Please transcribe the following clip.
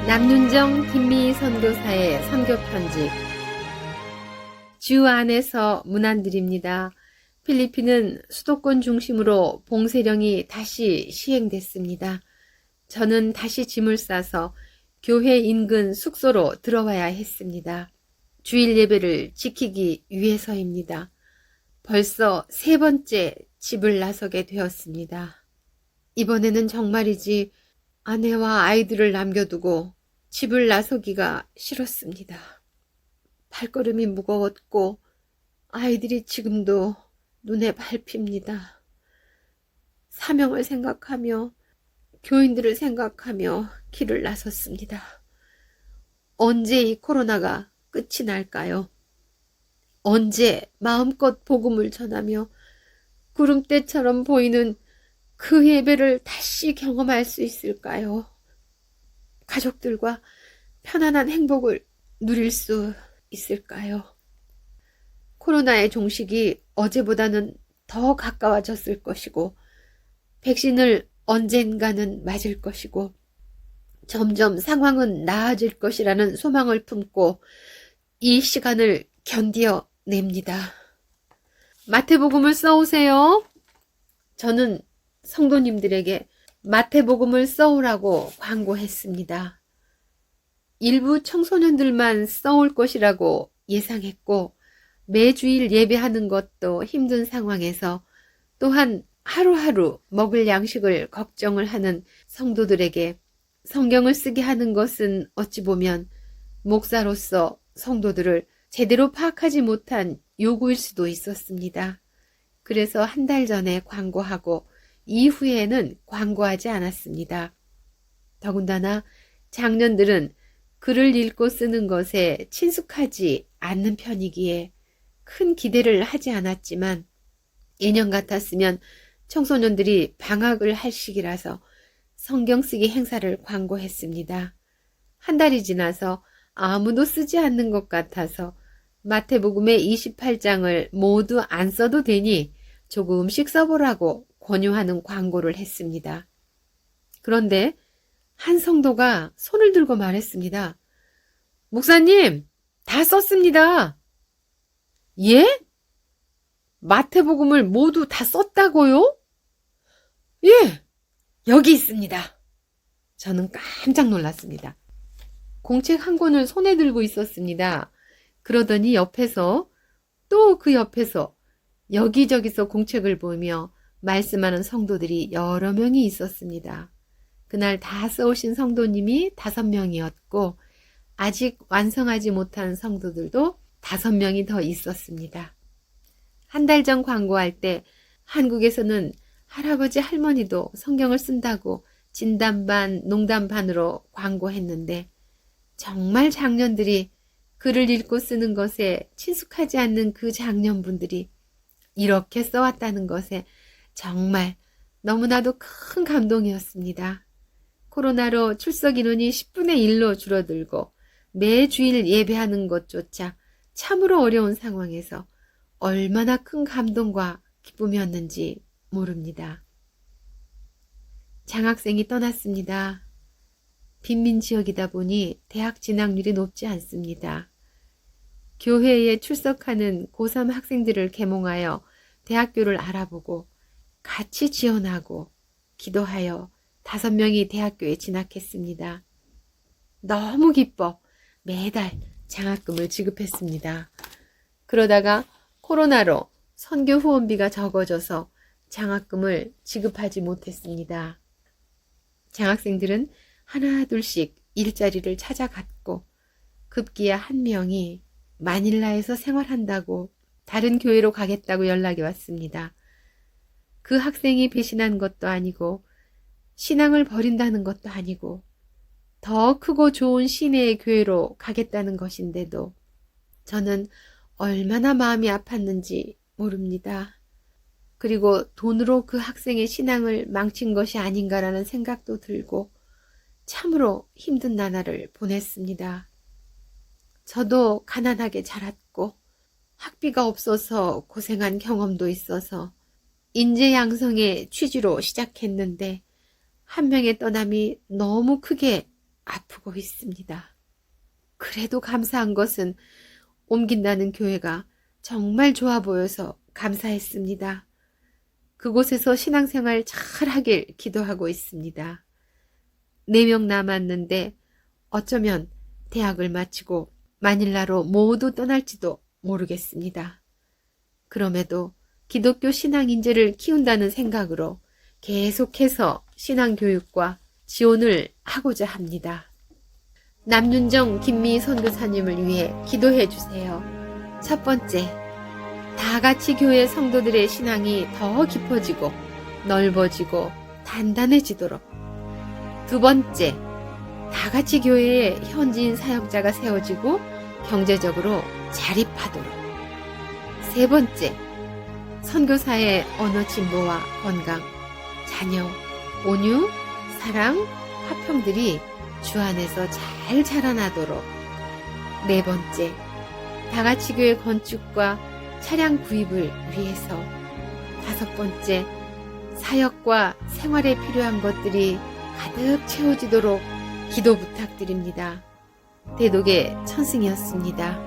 남윤정 김미희 선교사의 선교편집 주 안에서 문안드립니다. 필리핀은 수도권 중심으로 봉쇄령이 다시 시행됐습니다. 저는 다시 짐을 싸서 교회 인근 숙소로 들어와야 했습니다. 주일 예배를 지키기 위해서입니다. 벌써 세 번째 집을 나서게 되었습니다. 이번에는 정말이지 아내와 아이들을 남겨두고 집을 나서기가 싫었습니다. 발걸음이 무거웠고 아이들이 지금도 눈에 밟힙니다. 사명을 생각하며 교인들을 생각하며 길을 나섰습니다. 언제 이 코로나가 끝이 날까요? 언제 마음껏 복음을 전하며 구름대처럼 보이는 그 예배를 다시 경험할 수 있을까요? 가족들과 편안한 행복을 누릴 수 있을까요? 코로나의 종식이 어제보다는 더 가까워졌을 것이고 백신을 언젠가는 맞을 것이고 점점 상황은 나아질 것이라는 소망을 품고 이 시간을 견뎌냅니다. 마태복음을 써오세요. 저는 성도님들에게 마태복음을 써오라고 광고했습니다. 일부 청소년들만 써올 것이라고 예상했고 매주일 예배하는 것도 힘든 상황에서 또한 하루하루 먹을 양식을 걱정을 하는 성도들에게 성경을 쓰게 하는 것은 어찌 보면 목사로서 성도들을 제대로 파악하지 못한 요구일 수도 있었습니다. 그래서 한 달 전에 광고하고 이후에는 광고하지 않았습니다. 더군다나 장년들은 글을 읽고 쓰는 것에 친숙하지 않는 편이기에 큰 기대를 하지 않았지만 예년 같았으면 청소년들이 방학을 할 시기라서 성경 쓰기 행사를 광고했습니다. 한 달이 지나서 아무도 쓰지 않는 것 같아서 마태복음의 28장을 모두 안 써도 되니 조금씩 써보라고 권유하는 광고를 했습니다. 그런데 한 성도가 손을 들고 말했습니다. 목사님, 다 썼습니다. 예? 마태복음을 모두 다 썼다고요? 예, 여기 있습니다. 저는 깜짝 놀랐습니다. 공책 한 권을 손에 들고 있었습니다. 그러더니 옆에서 또 그 옆에서 여기저기서 공책을 보며 말씀하는 성도들이 여러 명이 있었습니다. 그날 다 써오신 성도님이 5명이었고 아직 완성하지 못한 성도들도 5명이 더 있었습니다. 한 달 전 광고할 때 한국에서는 할아버지 할머니도 성경을 쓴다고 진담반 농담반으로 광고했는데 정말 장년들이 글을 읽고 쓰는 것에 친숙하지 않는 그 장년분들이 이렇게 써왔다는 것에 정말 너무나도 큰 감동이었습니다. 코로나로 출석 인원이 10분의 1로 줄어들고 매주일 예배하는 것조차 참으로 어려운 상황에서 얼마나 큰 감동과 기쁨이었는지 모릅니다. 장학생이 떠났습니다. 빈민 지역이다 보니 대학 진학률이 높지 않습니다. 교회에 출석하는 고3 학생들을 계몽하여 대학교를 알아보고 같이 지원하고 기도하여 5명이 대학교에 진학했습니다. 너무 기뻐 매달 장학금을 지급했습니다. 그러다가 코로나로 선교 후원비가 적어져서 장학금을 지급하지 못했습니다. 장학생들은 하나 둘씩 일자리를 찾아갔고 급기야 한 명이 마닐라에서 생활한다고 다른 교회로 가겠다고 연락이 왔습니다. 그 학생이 배신한 것도 아니고 신앙을 버린다는 것도 아니고 더 크고 좋은 시내의 교회로 가겠다는 것인데도 저는 얼마나 마음이 아팠는지 모릅니다. 그리고 돈으로 그 학생의 신앙을 망친 것이 아닌가라는 생각도 들고 참으로 힘든 나날을 보냈습니다. 저도 가난하게 자랐고 학비가 없어서 고생한 경험도 있어서 인재 양성의 취지로 시작했는데 한 명의 떠남이 너무 크게 아프고 하고 있습니다. 그래도 감사한 것은 옮긴다는 교회가 정말 좋아 보여서 감사했습니다. 그곳에서 신앙생활 잘 하길 기도하고 있습니다. 4명 남았는데 어쩌면 대학을 마치고 마닐라로 모두 떠날지도 모르겠습니다. 그럼에도 기독교 신앙 인재를 키운다는 생각으로 계속해서 신앙 교육과 지원을 하고자 합니다. 남윤정 김미 선교사님을 위해 기도해 주세요. 첫 번째, 다 같이 교회 성도들의 신앙이 더 깊어지고 넓어지고 단단해지도록. 두 번째, 다 같이 교회에 현지인 사역자가 세워지고 경제적으로 자립하도록. 세 번째, 선교사의 언어 진보와 건강, 자녀, 온유, 사랑, 화평들이 주 안에서 잘 자라나도록. 네 번째, 다같이 교회 건축과 차량 구입을 위해서. 다섯 번째, 사역과 생활에 필요한 것들이 가득 채워지도록 기도 부탁드립니다. 대독의 천승이었습니다.